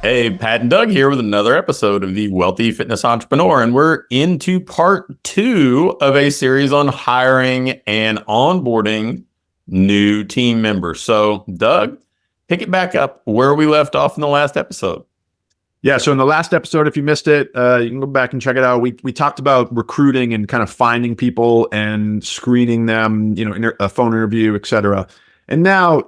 Hey, Pat and Doug here with another episode of the Wealthy Fitness Entrepreneur, and we're into part two of a series on hiring and onboarding new team members. So, Doug, pick it back up where we left off in the last episode. Yeah, so in the last episode, if you missed it, you can go back and check it out. We talked about recruiting and kind of finding people and screening them, a phone interview, et cetera. And now,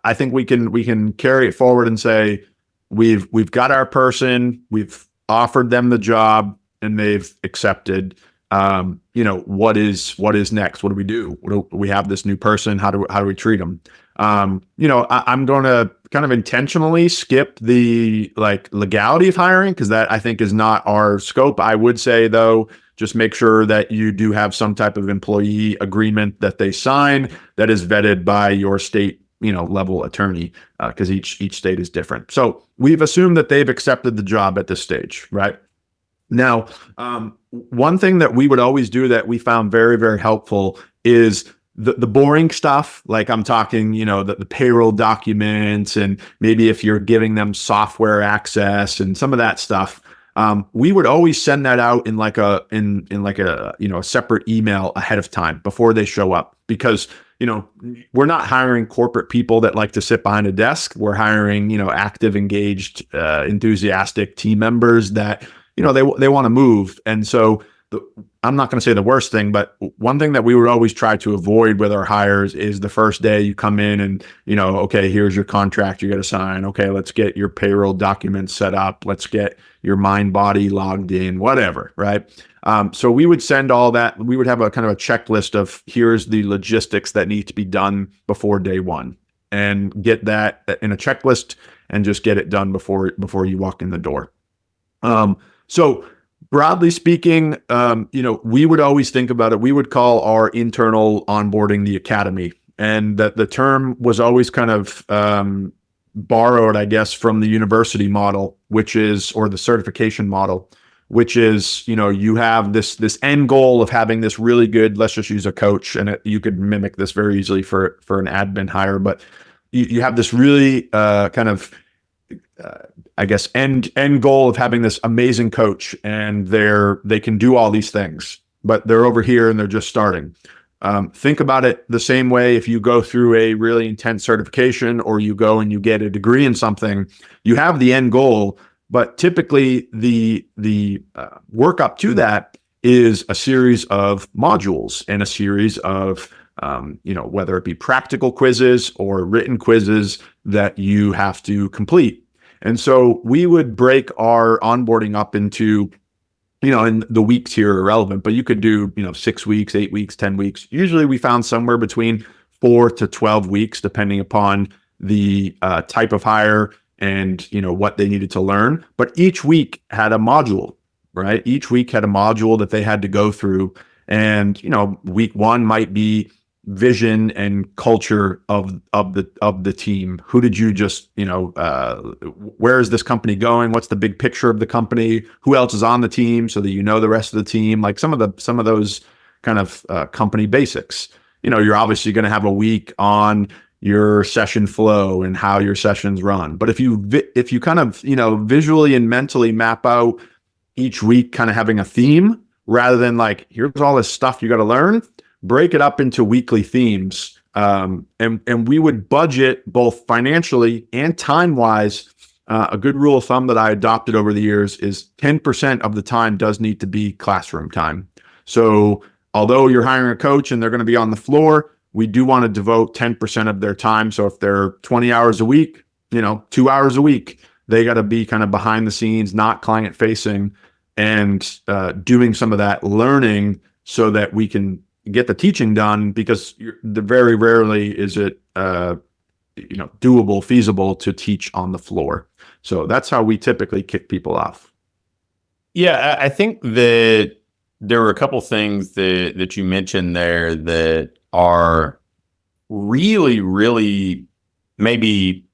I think we can carry it forward and say we've got our person, we've offered them the job, and they've accepted. What is next? What do we do? We have this new person? How do we treat them? I'm going to kind of intentionally skip the legality of hiring because that I think is not our scope. I would say though, just make sure that you do have some type of employee agreement that they sign that is vetted by your state, level attorney, because each state is different. So we've assumed that they've accepted the job at this stage, right? Now, one thing that we would always do that we found very, very helpful is the boring stuff. Like I'm talking, the payroll documents, and maybe if you're giving them software access and some of that stuff, we would always send that out in a separate email ahead of time before they show up, because we're not hiring corporate people that like to sit behind a desk. We're hiring active, engaged, enthusiastic team members that they want to move. And so I'm not going to say the worst thing, but one thing that we would always try to avoid with our hires is the first day you come in and, okay, here's your contract you got to sign. Okay, let's get your payroll documents set up. Let's get your mind body logged in, whatever, right? So we would send all that. We would have a kind of a checklist of here's the logistics that need to be done before day one, and get that in a checklist and just get it done before you walk in the door. So broadly speaking, we would always think about it. We would call our internal onboarding the academy, and that the term was always kind of borrowed, I guess, from the university model, or the certification model, which is, you have this end goal of having this really good, let's just use a coach, and you could mimic this very easily for an admin hire, but you have this really kind of I guess end goal of having this amazing coach, and they can do all these things, but they're over here and they're just starting. Think about it the same way. If you go through a really intense certification, or you go and you get a degree in something, you have the end goal, but typically the work up to that is a series of modules and a series of whether it be practical quizzes or written quizzes that you have to complete. And so we would break our onboarding up into, and the weeks here are irrelevant, but you could do, 6 weeks, 8 weeks, 10 weeks. Usually we found somewhere between 4 to 12 weeks, depending upon the type of hire and, what they needed to learn. But each week had a module, right? Each week had a module that they had to go through. And, week one might be vision and culture of the team. Who did you just, where is this company going? What's the big picture of the company? Who else is on the team, so that the rest of the team, like some of those kind of company basics. You're obviously going to have a week on your session flow and how your sessions run. But if you kind of, visually and mentally map out each week kind of having a theme, rather than like, here's all this stuff you got to learn, break it up into weekly themes. And we would budget both financially and time-wise. A good rule of thumb that I adopted over the years is 10% of the time does need to be classroom time. So although you're hiring a coach and they're going to be on the floor, we do want to devote 10% of their time. So if they're 20 hours a week, 2 hours a week, they got to be kind of behind the scenes, not client facing, and doing some of that learning so that we can get the teaching done, because very rarely is it doable, feasible to teach on the floor. So that's how we typically kick people off. Yeah, I think that there were a couple things that you mentioned there that are really, really maybe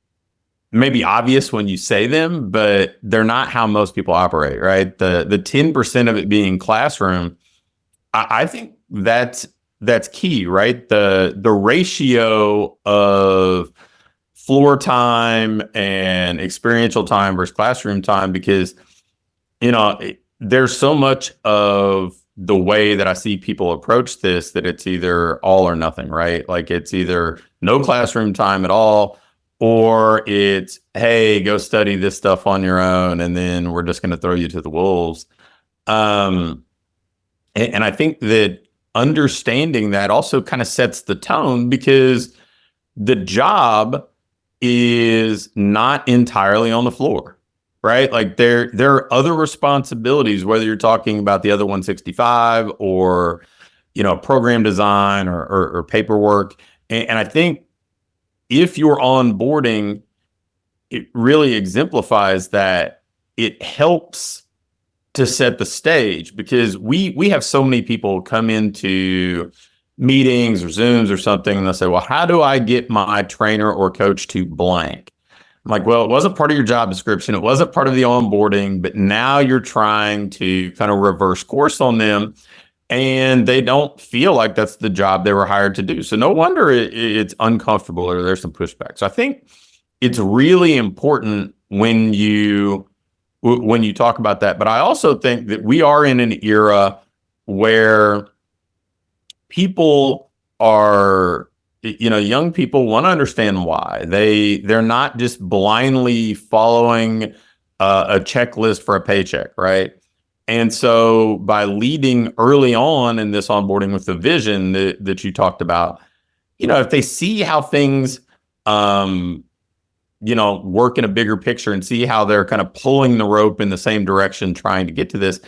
obvious when you say them, but they're not how most people operate, right? The 10% of it being classroom, I think that's key, right? The ratio of floor time and experiential time versus classroom time, because, there's so much of the way that I see people approach this that it's either all or nothing, right? Like it's either no classroom time at all, or it's, hey, go study this stuff on your own, and then we're just going to throw you to the wolves. Um, and I think that understanding that also kind of sets the tone, because the job is not entirely on the floor, right? Like there are other responsibilities, whether you're talking about the other 165 or, program design or paperwork. And I think if you're onboarding, it really exemplifies that. It helps to set the stage, because we have so many people come into meetings or Zooms or something, and they'll say, well, how do I get my trainer or coach to blank? I'm like, well, it wasn't part of your job description. It wasn't part of the onboarding, but now you're trying to kind of reverse course on them, and they don't feel like that's the job they were hired to do. So no wonder it's uncomfortable, or there's some pushback. So I think it's really important when you talk about that. But I also think that we are in an era where people are, young people want to understand why. They're not just blindly following a checklist for a paycheck, right? And so by leading early on in this onboarding with the vision that you talked about, if they see how things work in a bigger picture, and see how they're kind of pulling the rope in the same direction, trying to get to this,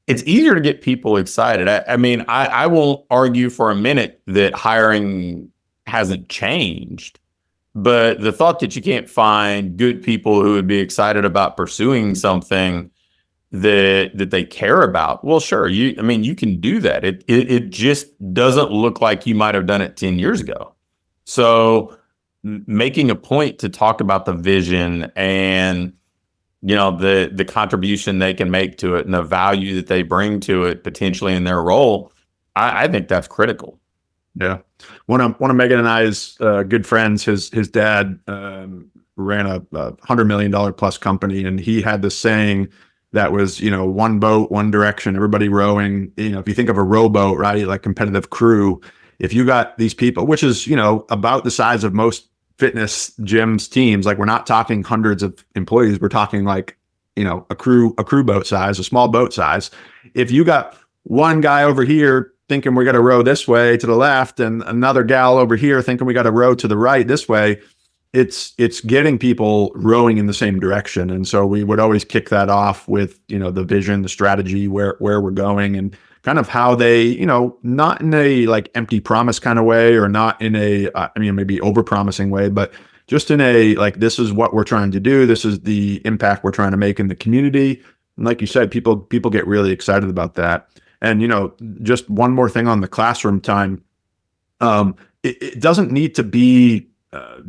it's easier to get people excited. I mean, I won't argue for a minute that hiring hasn't changed, but the thought that you can't find good people who would be excited about pursuing something that they care about, well, sure, you can do that. It just doesn't look like you might have done it 10 years ago. So making a point to talk about the vision and the contribution they can make to it, and the value that they bring to it potentially in their role, I think that's critical. Yeah. One of Megan and I's good friends, his dad ran a $100 million plus company, and he had this saying that was, one boat, one direction, everybody rowing. If you think of a rowboat, right, like competitive crew, if you got these people, which is, about the size of most fitness gyms teams, like we're not talking hundreds of employees, we're talking like, a crew boat size, a small boat size. If you got one guy over here thinking we got to row this way to the left, and another gal over here thinking we got to row to the right this way, it's getting people rowing in the same direction. And so we would always kick that off with, the vision, the strategy, where we're going, and kind of how they, not in a like empty promise kind of way, or not in a, maybe over promising way, but just in a, like, this is what we're trying to do. This is the impact we're trying to make in the community. And like you said, people get really excited about that. And, just one more thing on the classroom time. It doesn't need to be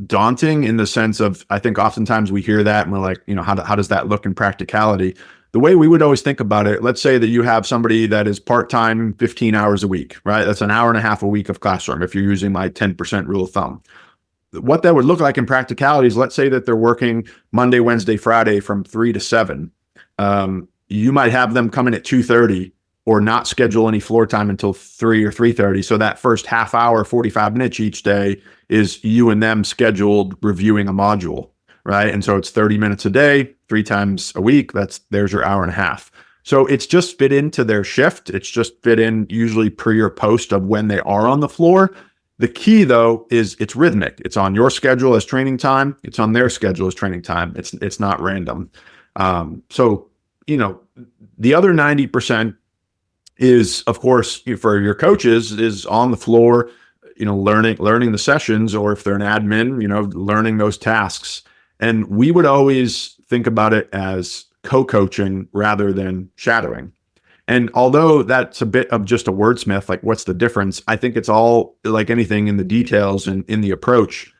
daunting in the sense of, I think oftentimes we hear that and we're like, how does that look in practicality? The way we would always think about it, let's say that you have somebody that is part-time, 15 hours a week, right? That's an hour and a half a week of classroom, if you're using my 10% rule of thumb. What that would look like in practicality is, let's say that they're working Monday, Wednesday, Friday from 3 to 7. You might have them come in at 2:30, or not schedule any floor time until 3 or 3:30. So that first half hour, 45 minutes each day is you and them scheduled reviewing a module, right? And so it's 30 minutes a day, 3 times a week. There's your hour and a half. So it's just fit into their shift. It's just fit in usually pre or post of when they are on the floor. The key though is it's rhythmic. It's on your schedule as training time. It's on their schedule as training time. It's not random. So, the other 90% is, of course, for your coaches, is on the floor, learning the sessions, or if they're an admin, learning those tasks. And we would always think about it as co-coaching rather than shadowing. And although that's a bit of just a wordsmith, like what's the difference? I think it's all like anything in the details and in the approach.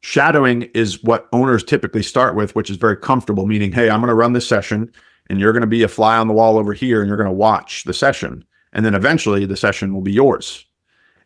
Shadowing is what owners typically start with, which is very comfortable, meaning, hey, I'm going to run this session and you're going to be a fly on the wall over here and you're going to watch the session. And then eventually the session will be yours.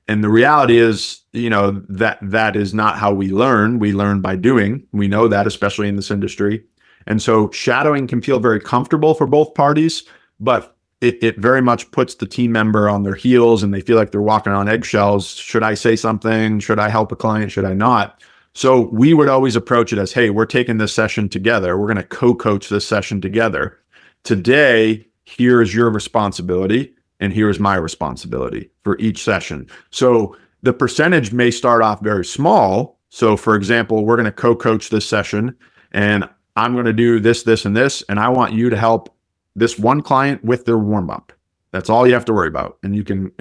And the reality is, that is not how we learn. We learn by doing. We know that, especially in this industry. And so shadowing can feel very comfortable for both parties, but it very much puts the team member on their heels and they feel like they're walking on eggshells. Should I say something? Should I help a client? Should I not? So we would always approach it as, hey, we're taking this session together. We're going to co-coach this session together. Today, here is your responsibility and here is my responsibility for each session. So the percentage may start off very small. So for example, we're going to co-coach this session and I'm going to do this, this, and this, and I want you to help this one client with their warm up. That's all you have to worry about. And you can,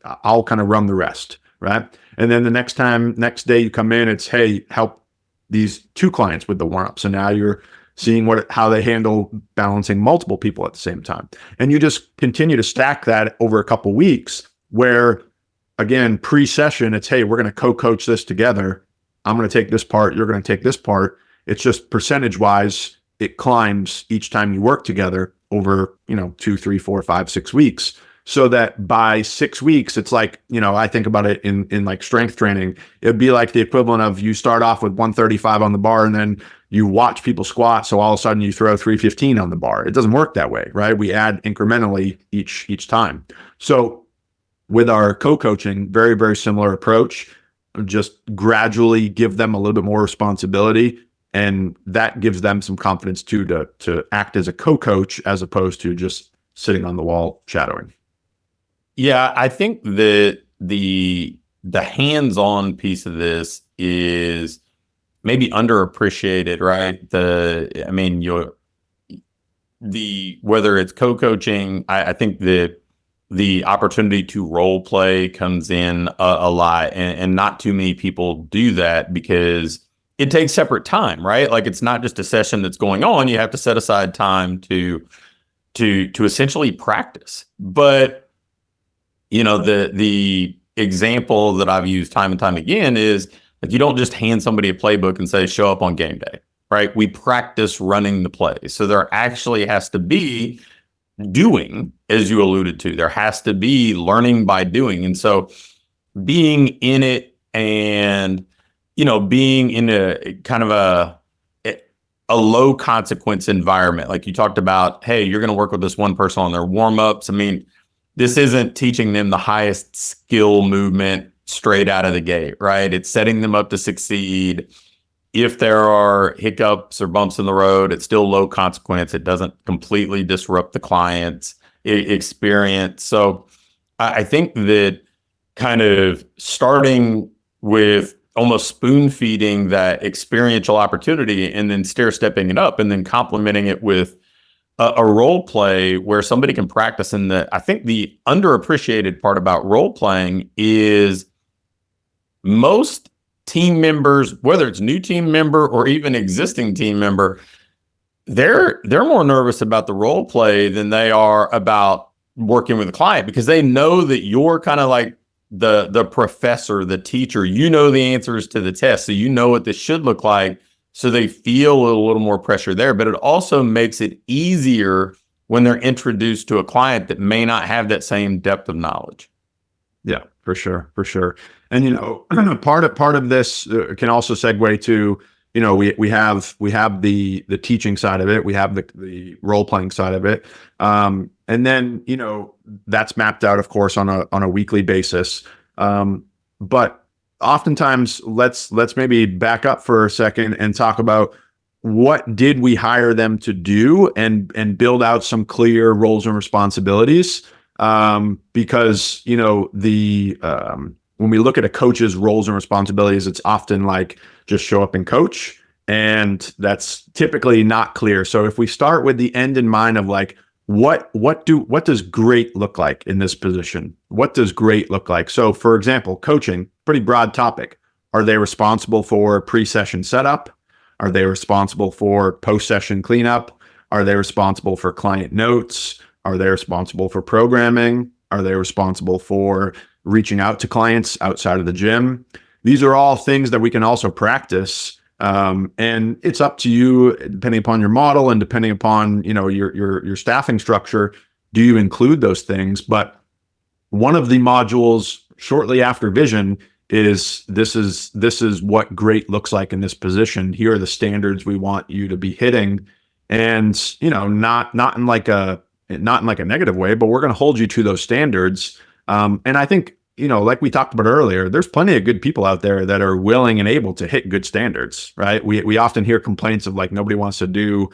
I'll kind of run the rest, right? And then the next day you come in, it's, hey, help these two clients with the warm up. So now you're seeing how they handle balancing multiple people at the same time. And you just continue to stack that over a couple weeks where, again, pre-session, it's, hey, we're going to co-coach this together. I'm going to take this part. You're going to take this part. It's just percentage-wise, it climbs each time you work together over, 2, 3, 4, 5, 6 weeks. So that by 6 weeks, it's like, I think about it in like strength training. It'd be like the equivalent of you start off with 135 on the bar and then you watch people squat. So all of a sudden you throw 315 on the bar. It doesn't work that way, right? We add incrementally each time. So with our co-coaching, very, very similar approach, just gradually give them a little bit more responsibility. And that gives them some confidence too, to act as a co-coach as opposed to just sitting on the wall shadowing. Yeah, I think that the hands-on piece of this is maybe underappreciated, right? Whether it's co-coaching, I think the opportunity to role play comes in a lot, and not too many people do that because it takes separate time, right? Like it's not just a session that's going on. You have to set aside time to essentially practice. But the example that I've used time and time again is like you don't just hand somebody a playbook and say, show up on game day, right? We practice running the play. So there actually has to be doing, as you alluded to. There has to be learning by doing. And so being in it and, being in a kind of a low consequence environment, like you talked about, hey, you're going to work with this one person on their warm-ups. This isn't teaching them the highest skill movement straight out of the gate, right? It's setting them up to succeed. If there are hiccups or bumps in the road, it's still low consequence. It doesn't completely disrupt the client's experience. So I think that kind of starting with almost spoon feeding that experiential opportunity and then stair stepping it up and then complementing it with a role play where somebody can practice. And I think the underappreciated part about role playing is most team members, whether it's new team member or even existing team member, they're more nervous about the role play than they are about working with a client because they know that you're kind of like the professor, the teacher. You know the answers to the test, so you know what this should look like. So they feel a little more pressure there, but it also makes it easier when they're introduced to a client that may not have that same depth of knowledge. Yeah, for sure. And part of this can also segue to we have the teaching side of it, we have the role playing side of it, and then that's mapped out, of course, on a weekly basis. But oftentimes, let's maybe back up for a second and talk about what did we hire them to do, and build out some clear roles and responsibilities. Because when we look at a coach's roles and responsibilities, it's often like just show up and coach, and that's typically not clear. So if we start with the end in mind of like, what does great look like in this position? What does great look like? So for example, coaching, pretty broad topic. Are they responsible for pre-session setup? Are they responsible for post-session cleanup? Are they responsible for client notes? Are they responsible for programming? Are they responsible for reaching out to clients outside of the gym? These are all things that we can also practice. And it's up to you, depending upon your model and depending upon, your staffing structure, do you include those things? But one of the modules shortly after vision is this is what great looks like in this position. Here are the standards we want you to be hitting. And, not in like a negative way, but we're going to hold you to those standards. And I think, like we talked about earlier, there's plenty of good people out there that are willing and able to hit good standards, right? We often hear complaints of like, nobody wants to do,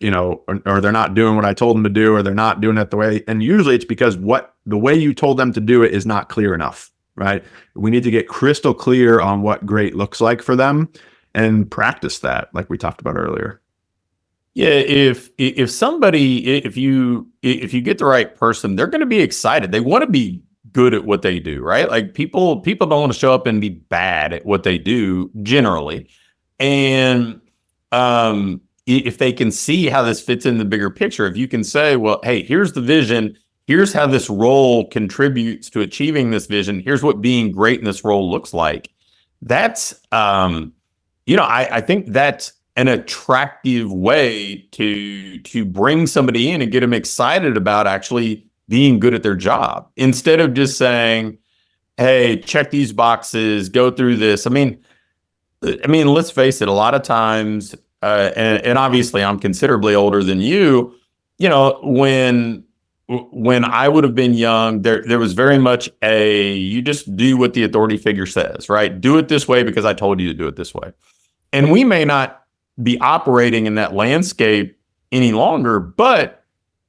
or they're not doing what I told them to do, or they're not doing it the way. And usually it's because the way you told them to do it is not clear enough, right? We need to get crystal clear on what great looks like for them and practice that, like we talked about earlier. Yeah, if somebody, if you get the right person, they're going to be excited. They want to be good at what they do, right? Like people don't want to show up and be bad at what they do generally. And if they can see how this fits in the bigger picture, if you can say, well, hey, here's the vision, here's how this role contributes to achieving this vision, here's what being great in this role looks like. That's I think that's an attractive way to bring somebody in and get them excited about actually being good at their job, instead of just saying, hey, check these boxes, go through this. I mean, let's face it, a lot of times, and obviously I'm considerably older than you, when I would have been young, there was very much you just do what the authority figure says, right? Do it this way because I told you to do it this way. And we may not be operating in that landscape any longer, but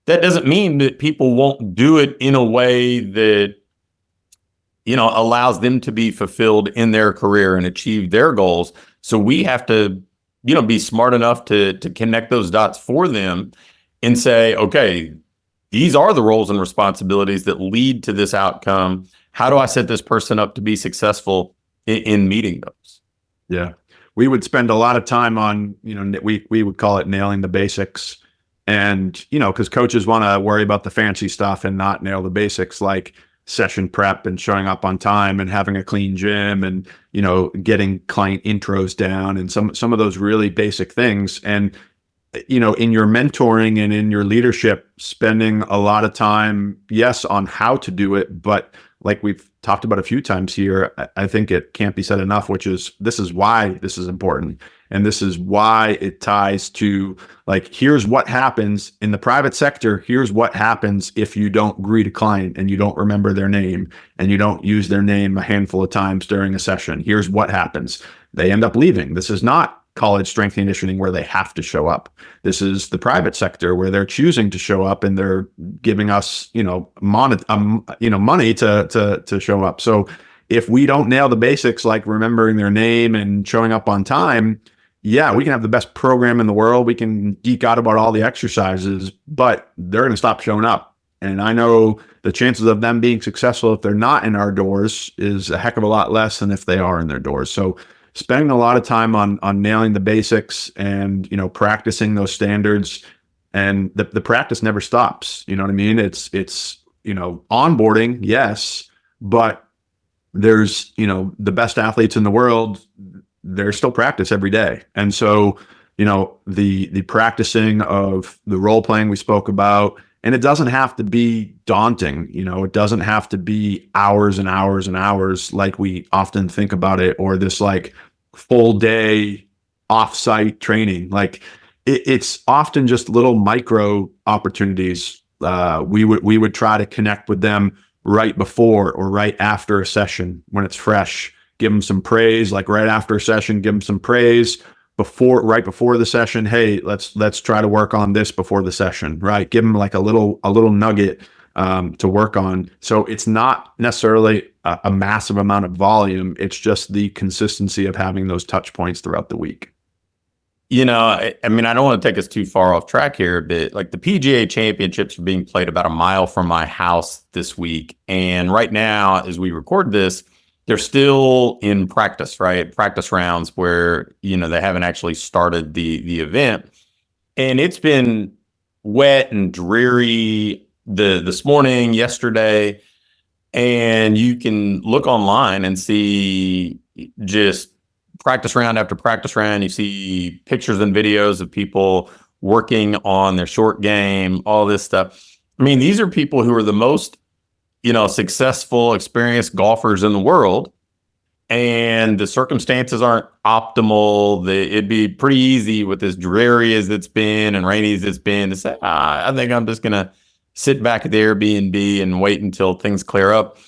that doesn't mean that people won't do it in a way that, allows them to be fulfilled in their career and achieve their goals. So we have to, be smart enough to connect those dots for them and say, okay, these are the roles and responsibilities that lead to this outcome. How do I set this person up to be successful in meeting those? Yeah. We would spend a lot of time on, we would call it nailing the basics. And, because coaches want to worry about the fancy stuff and not nail the basics, like session prep and showing up on time and having a clean gym and, getting client intros down and some of those really basic things. And, in your mentoring and in your leadership, spending a lot of time, yes, on how to do it, but like we've talked about a few times here, I think it can't be said enough, which is this is why this is important. And this is why it ties to, like, here's what happens in the private sector. Here's what happens if you don't greet a client and you don't remember their name and you don't use their name a handful of times during a session. Here's what happens. They end up leaving. This is not college strength and conditioning where they have to show up. This is the private sector where they're choosing to show up and they're giving us, money to show up. So if we don't nail the basics, like remembering their name and showing up on time, yeah, we can have the best program in the world. We can geek out about all the exercises, but they're going to stop showing up. And I know the chances of them being successful if they're not in our doors is a heck of a lot less than if they are in their doors. So spending a lot of time on nailing the basics and, practicing those standards, and the practice never stops. You know what I mean? It's onboarding, yes, but there's, the best athletes in the world, there's still practice every day. And so, the practicing of the role playing we spoke about, and it doesn't have to be daunting. It doesn't have to be hours and hours and hours like we often think about it, or this like full day offsite training. Like it's often just little micro opportunities. We would try to connect with them right before or right after a session when it's fresh. Give them some praise, like right after a session, give them some praise. Right before the session, hey, let's try to work on this before the session, right? Give them like a little nugget to work on. So it's not necessarily a massive amount of volume. It's just the consistency of having those touch points throughout the week. I don't want to take us too far off track here, but like the PGA championships are being played about a mile from my house this week. And right now, as we record this, they're still in practice, right? Practice rounds where, they haven't actually started the event. And it's been wet and dreary this morning, yesterday. And you can look online and see just practice round after practice round. You see pictures and videos of people working on their short game, all this stuff. These are people who are the most successful, experienced golfers in the world, and the circumstances aren't optimal. It'd be pretty easy with as dreary as it's been and rainy as it's been to say, I think I'm just going to sit back at the Airbnb and wait until things clear up.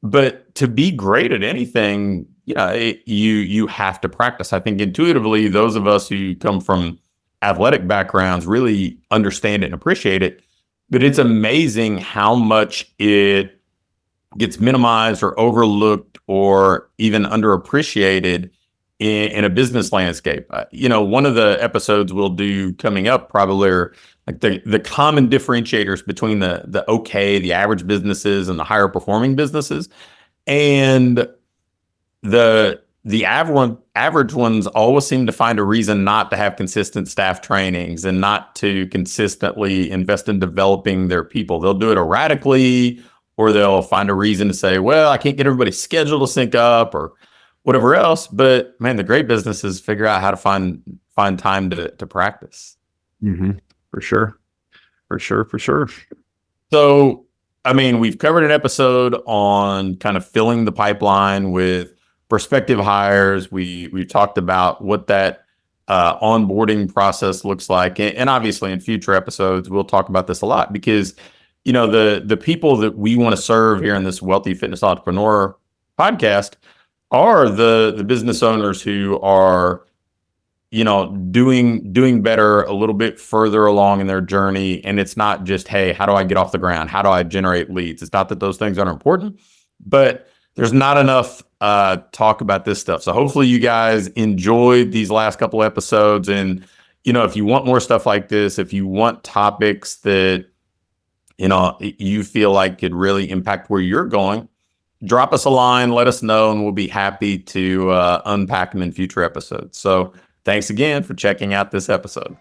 But to be great at anything, you have to practice. I think intuitively, those of us who come from athletic backgrounds really understand it and appreciate it. But it's amazing how much it gets minimized or overlooked or even underappreciated in a business landscape. One of the episodes we'll do coming up probably are like the common differentiators between the average businesses and the higher performing businesses. And the average ones always seem to find a reason not to have consistent staff trainings and not to consistently invest in developing their people. They'll do it erratically, or they'll find a reason to say, well, I can't get everybody's schedule to sync up or whatever else. But man, the great businesses figure out how to find time to practice. Mm-hmm. For sure. So, I mean, we've covered an episode on kind of filling the pipeline with prospective hires. We talked about what that onboarding process looks like. And obviously in future episodes, we'll talk about this a lot because, the people that we want to serve here in this Wealthy Fitness Entrepreneur podcast are the business owners who are, doing better, a little bit further along in their journey. And it's not just, hey, how do I get off the ground? How do I generate leads? It's not that those things aren't important, but there's not enough talk about this stuff. So hopefully you guys enjoyed these last couple episodes. And, if you want more stuff like this, if you want topics that, you feel like could really impact where you're going, drop us a line, let us know, and we'll be happy to unpack them in future episodes. So thanks again for checking out this episode.